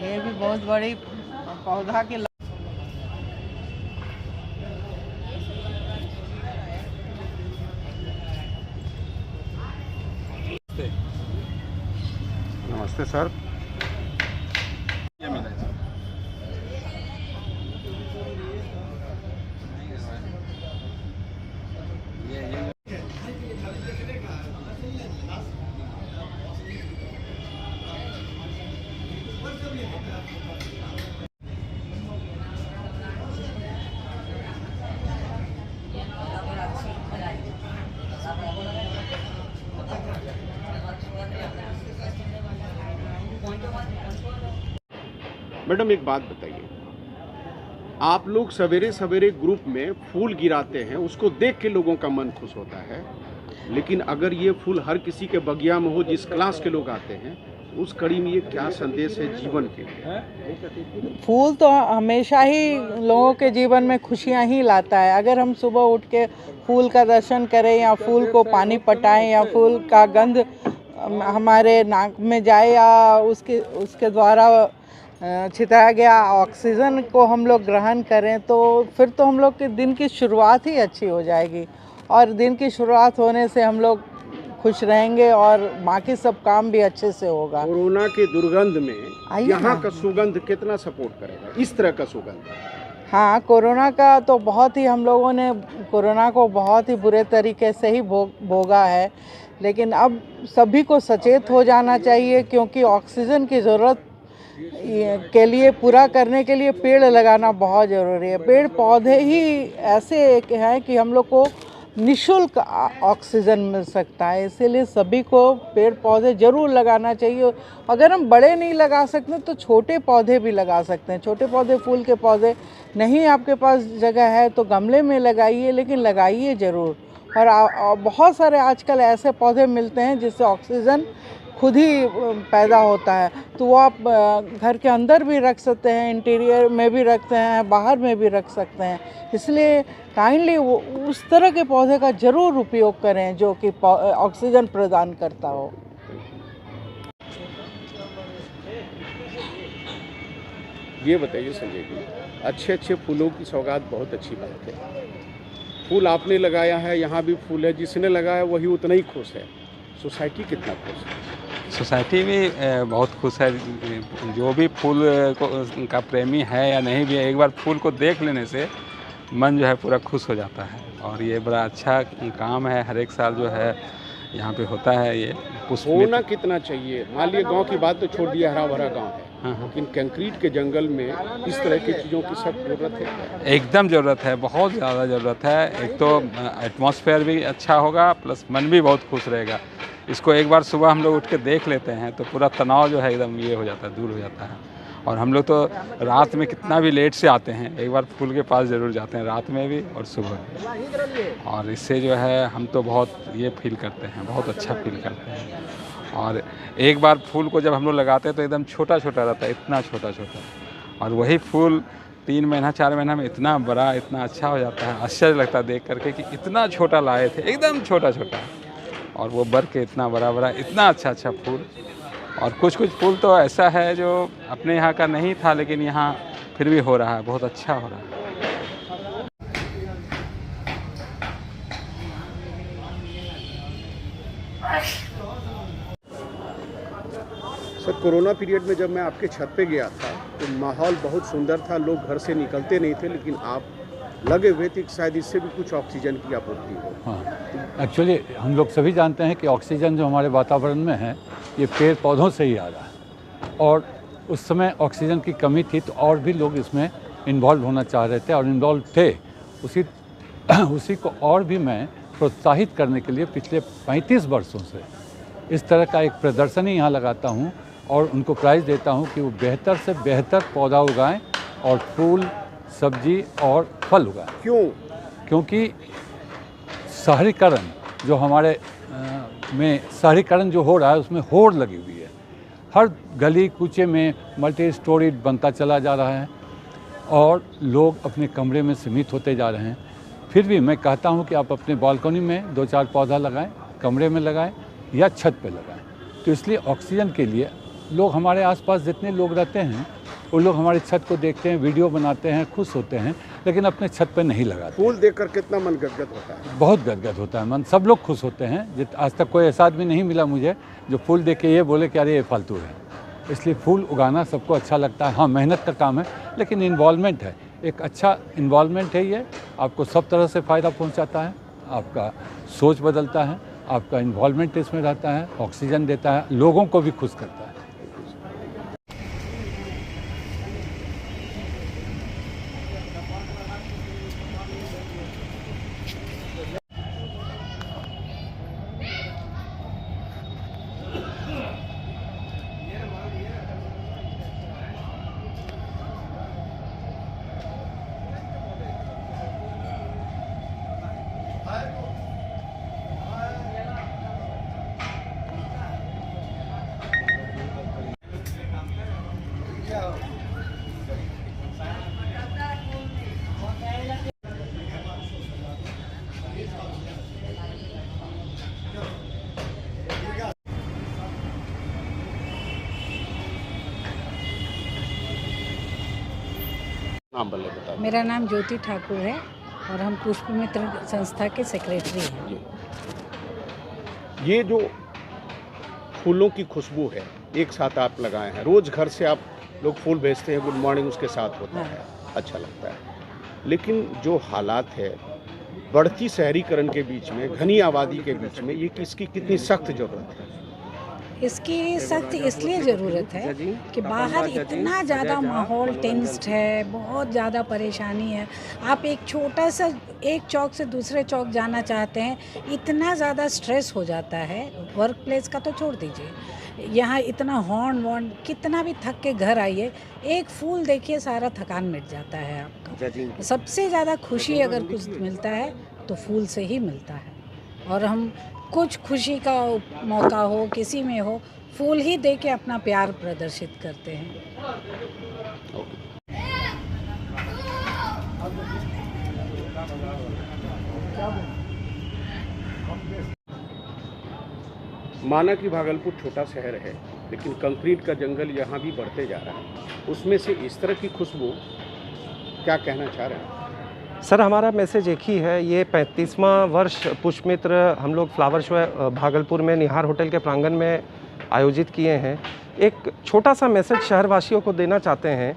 ये भी बहुत बड़ी पौधा की नमस्ते सर। मैडम एक बात बताइए, आप लोग सवेरे सवेरे ग्रुप में फूल गिराते हैं, उसको देख के लोगों का मन खुश होता है, लेकिन अगर ये फूल हर किसी के बगिया में हो, जिस क्लास के लोग आते हैं, उस कड़ी में ये क्या संदेश है जीवन के लिए? फूल तो हमेशा ही लोगों के जीवन में खुशियां ही लाता है। अगर हम सुबह उठ के फूल का दर्शन करें या फूल को पानी पटाएं या फूल का गंध हमारे नाक में जाए या उसके द्वारा छिटाया गया ऑक्सीजन को हम लोग ग्रहण करें, तो फिर तो हम लोग के दिन की शुरुआत ही अच्छी हो जाएगी और दिन की शुरुआत होने से हम लोग खुश रहेंगे और बाकी सब काम भी अच्छे से होगा। कोरोना के दुर्गंध में यहाँ का सुगंध कितना सपोर्ट करेगा, इस तरह का सुगंध? हाँ, कोरोना का तो बहुत ही हम लोगों ने कोरोना को बहुत ही बुरे तरीके से ही भोगा है, लेकिन अब सभी को सचेत हो जाना चाहिए, क्योंकि ऑक्सीजन की ज़रूरत के लिए पूरा करने के लिए पेड़ लगाना बहुत ज़रूरी है। पेड़ पौधे ही ऐसे हैं कि हम लोग को निःशुल्क ऑक्सीजन मिल सकता है, इसीलिए सभी को पेड़ पौधे ज़रूर लगाना चाहिए। अगर हम बड़े नहीं लगा सकते तो छोटे पौधे भी लगा सकते हैं। छोटे पौधे, फूल के पौधे नहीं आपके पास जगह है तो गमले में लगाइए, लेकिन लगाइए ज़रूर। और बहुत सारे आजकल ऐसे पौधे मिलते हैं जिससे ऑक्सीजन खुद ही पैदा होता है, तो वो आप घर के अंदर भी रख सकते हैं, इंटीरियर में भी रखते हैं, बाहर में भी रख सकते हैं। इसलिए काइंडली उस तरह के पौधे का ज़रूर उपयोग करें जो कि ऑक्सीजन प्रदान करता हो। ये बताइए संजय जी, अच्छे अच्छे फूलों की सौगात बहुत अच्छी बात है। फूल आपने लगाया है, यहाँ भी फूल है, जिसने लगाया वही उतना ही खुश है। सोसाइटी कितना खुश है? सोसाइटी भी बहुत खुश है। जो भी फूल का प्रेमी है या नहीं भी है, एक बार फूल को देख लेने से मन जो है पूरा खुश हो जाता है। और ये बड़ा अच्छा काम है, हर एक साल जो है यहाँ पे होता है ये पुष्प। होना कितना चाहिए? मान लिया गांव की बात तो छोड़ दिया, हरा भरा गांव है, हाँ। लेकिन कंक्रीट के जंगल में इस तरह की चीज़ों की सख्त जरूरत है। एकदम ज़रूरत है, बहुत ज़्यादा ज़रूरत है। एक तो एटमॉस्फेयर भी अच्छा होगा, प्लस मन भी बहुत खुश रहेगा। इसको एक बार सुबह हम लोग उठ के देख लेते हैं तो पूरा तनाव जो है एकदम ये हो जाता है, दूर हो जाता है। और हम लोग तो रात में कितना भी लेट से आते हैं, एक बार फूल के पास ज़रूर जाते हैं, रात में भी और सुबह भी। और इससे जो है हम तो बहुत ये फील करते हैं, बहुत अच्छा फील करते हैं। और एक बार फूल को जब हम लोग लगाते हैं तो एकदम छोटा छोटा रहता है, इतना छोटा छोटा, और वही फूल 3 महीना 4 महीना में इतना बड़ा, इतना अच्छा हो जाता है। आश्चर्य लगता है देख करके कि इतना छोटा लाए थे, एकदम छोटा छोटा, और वो बढ़ के इतना बड़ा बड़ा, इतना अच्छा अच्छा फूल। और कुछ कुछ फूल तो ऐसा है जो अपने यहाँ का नहीं था, लेकिन यहाँ फिर भी हो रहा है, बहुत अच्छा हो रहा है। सर, कोरोना पीरियड में जब मैं आपके छत पे गया था तो माहौल बहुत सुंदर था, लोग घर से निकलते नहीं थे, लेकिन आप लगे हुए थे कि शायद इससे भी कुछ ऑक्सीजन की आपूर्ति हो। हाँ, एक्चुअली हम लोग सभी जानते हैं कि ऑक्सीजन जो हमारे वातावरण में है ये पेड़ पौधों से ही आ रहा है, और उस समय ऑक्सीजन की कमी थी तो और भी लोग इसमें इन्वॉल्व होना चाह रहे थे और इन्वॉल्व थे। उसी को और भी मैं प्रोत्साहित करने के लिए पिछले 35 वर्षों से इस तरह का एक प्रदर्शनी यहाँ लगाता हूँ और उनको प्राइज़ देता हूँ कि वो बेहतर से बेहतर पौधा उगाएं और फूल, सब्जी और फल उगाएं। क्यों? क्योंकि शहरीकरण जो हमारे में शहरीकरण जो हो रहा है उसमें होड़ लगी हुई है। हर गली कूचे में मल्टी स्टोरी बनता चला जा रहा है और लोग अपने कमरे में सीमित होते जा रहे हैं। फिर भी मैं कहता हूं कि आप अपने बालकनी में 2-4 पौधा लगाएं, कमरे में लगाएं या छत पे लगाएं। तो इसलिए ऑक्सीजन के लिए लोग हमारे आसपास जितने लोग रहते हैं वो लोग हमारी छत को देखते हैं, वीडियो बनाते हैं, खुश होते हैं, लेकिन अपने छत पे नहीं लगाते। फूल देखकर कितना मन गदगद होता है? बहुत गदगद होता है मन, सब लोग खुश होते हैं। आज तक कोई ऐसा आदमी नहीं मिला मुझे जो फूल देख के ये बोले कि अरे ये फालतू है। इसलिए फूल उगाना सबको अच्छा लगता है। हाँ, मेहनत का काम है, लेकिन इन्वॉल्वमेंट है, एक अच्छा इन्वॉल्वमेंट है ये। आपको सब तरह से फ़ायदा पहुंचाता है, आपका सोच बदलता है, आपका इन्वॉल्वमेंट इसमें रहता है, ऑक्सीजन देता है, लोगों को भी खुश करता है। नाम बोले बता। मेरा नाम ज्योति ठाकुर है और हम पुष्प मित्र संस्था के सेक्रेटरी हैं। ये जो फूलों की खुशबू है एक साथ आप लगाए हैं, रोज घर से आप लोग फूल भेजते हैं, गुड मॉर्निंग उसके साथ होता है, अच्छा लगता है। लेकिन जो हालात है बढ़ती शहरीकरण के बीच में, घनी आबादी के बीच में, ये इसकी कितनी सख्त जरूरत है? इसकी सख्त इसलिए ज़रूरत है कि बाहर इतना ज़्यादा माहौल टेंस्ड है, बहुत ज़्यादा परेशानी है। आप एक छोटा सा एक चौक से दूसरे चौक जाना चाहते हैं, इतना ज़्यादा स्ट्रेस हो जाता है। वर्क प्लेस का तो छोड़ दीजिए, यहाँ इतना हॉर्न वॉर्न, कितना भी थक के घर आइए, एक फूल देखिए सारा थकान मिट जाता है आपका। सबसे ज़्यादा खुशी अगर कुछ मिलता है तो फूल से ही मिलता है। और हम कुछ खुशी का मौका हो, किसी में हो, फूल ही दे के अपना प्यार प्रदर्शित करते हैं। माना कि भागलपुर छोटा शहर है, लेकिन कंक्रीट का जंगल यहाँ भी बढ़ते जा रहा है, उसमें से इस तरह की खुशबू, क्या कहना चाह रहे हैं? सर, हमारा मैसेज एक ही है। ये 35वां वर्ष पुष्प मित्र हम लोग फ्लावर शो भागलपुर में निहार होटल के प्रांगण में आयोजित किए हैं। एक छोटा सा मैसेज शहरवासियों को देना चाहते हैं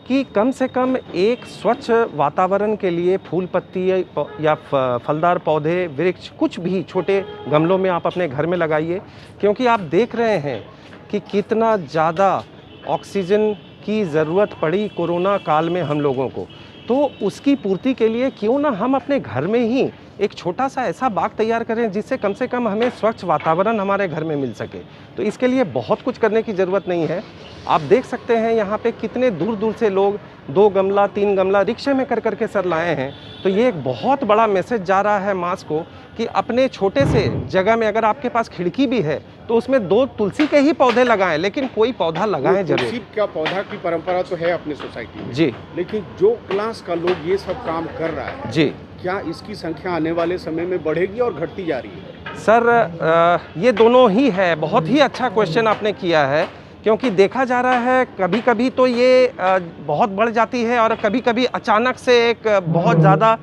कि कम से कम एक स्वच्छ वातावरण के लिए फूल पत्ती या फलदार पौधे, वृक्ष, कुछ भी छोटे गमलों में आप अपने घर में लगाइए, क्योंकि आप देख रहे हैं कि कितना ज़्यादा ऑक्सीजन की ज़रूरत पड़ी कोरोना काल में हम लोगों को। तो उसकी पूर्ति के लिए क्यों ना हम अपने घर में ही एक छोटा सा ऐसा बाग तैयार करें जिससे कम से कम हमें स्वच्छ वातावरण हमारे घर में मिल सके। तो इसके लिए बहुत कुछ करने की ज़रूरत नहीं है। आप देख सकते हैं यहाँ पे कितने दूर दूर से लोग 2 गमला 3 गमला रिक्शे में कर करके सर लाए हैं। तो ये एक बहुत बड़ा मैसेज जा रहा है मास को कि अपने छोटे से जगह में, अगर आपके पास खिड़की भी है तो उसमें 2 तुलसी के ही पौधे लगाएं, लेकिन कोई पौधा लगाएं जरूर। तुलसी का पौधा की परंपरा तो है अपनी सोसाइटी में जी, लेकिन जो क्लास का लोग ये सब काम कर रहा है जी, क्या इसकी संख्या आने वाले समय में बढ़ेगी और घटती जा रही है? सर, ये दोनों ही है। बहुत ही अच्छा क्वेश्चन आपने किया है, क्योंकि देखा जा रहा है कभी कभी तो ये बहुत बढ़ जाती है और कभी कभी अचानक से एक बहुत ज़्यादा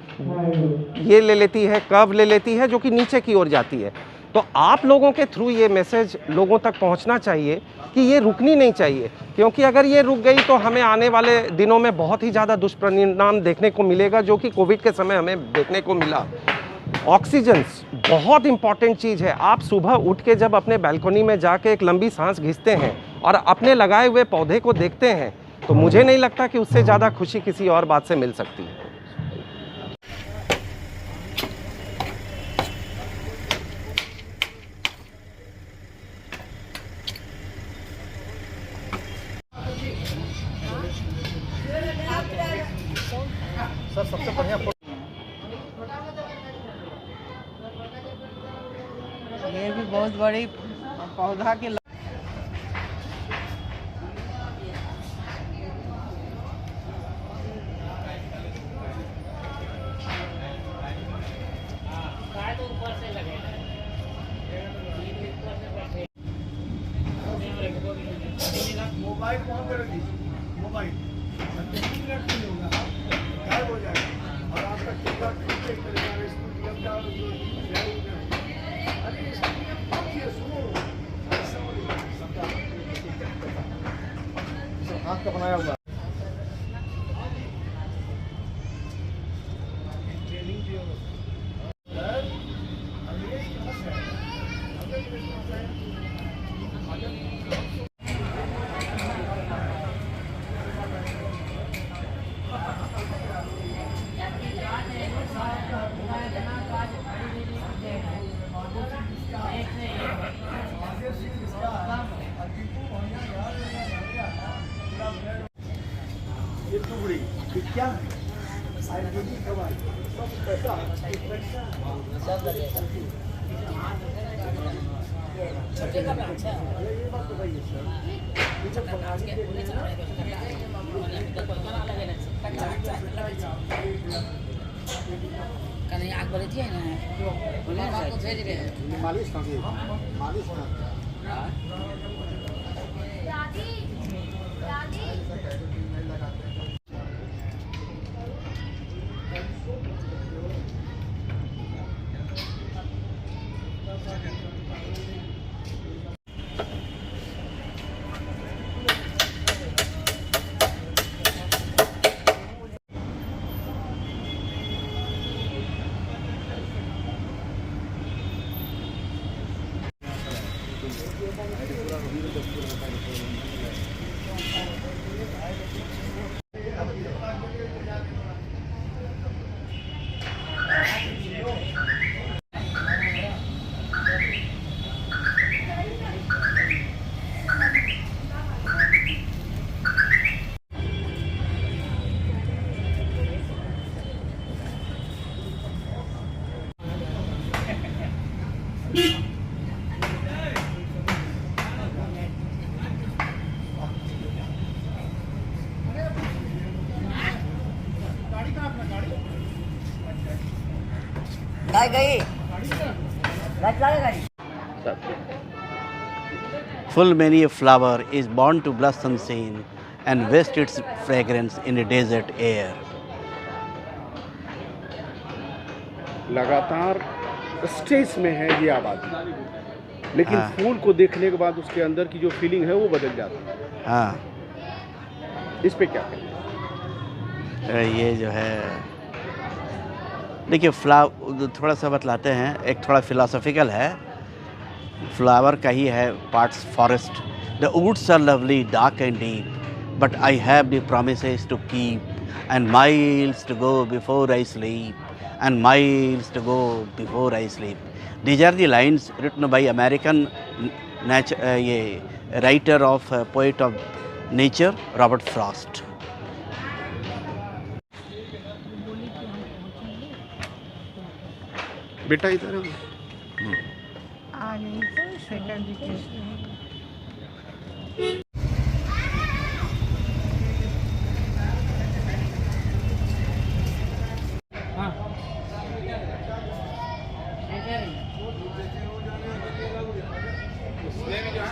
ये ले लेती है, कर्व ले लेती है, जो कि नीचे की ओर जाती है। तो आप लोगों के थ्रू ये मैसेज लोगों तक पहुंचना चाहिए कि ये रुकनी नहीं चाहिए, क्योंकि अगर ये रुक गई तो हमें आने वाले दिनों में बहुत ही ज़्यादा दुष्परिणाम देखने को मिलेगा, जो कि कोविड के समय हमें देखने को मिला। ऑक्सीजन बहुत इंपॉर्टेंट चीज़ है। आप सुबह उठ के जब अपने बालकनी में जाके एक लंबी सांस खींचते हैं और अपने लगाए हुए पौधे को देखते हैं, तो मुझे नहीं लगता कि उससे ज़्यादा खुशी किसी और बात से मिल सकती है। सर, सबसे बढ़िया ये भी बहुत बड़ी पौधा की कहीं आग बड़ी थी ना को भेज रहे हैं मालिश होना Full many a flower is born to blossom seen and waste its fragrance in a desert air. लगातार स्ट्रेस में है ये आबादी, लेकिन फूल को देखने के बाद उसके अंदर की जो फीलिंग है वो बदल जाती है। हाँ, इस पे क्या कहें? ये जो है देखिए थोड़ा सा बतलाते हैं, एक थोड़ा फिलोसॉफिकल है। फ्लावर का ही है parts forest. The woods are lovely dark and deep but I have the promises to keep and miles to go before I sleep and miles to go before I sleep. These are the lines written by American writer of poet of nature Robert Frost. बेटा इधर आ गई तो second उसमें भी जो है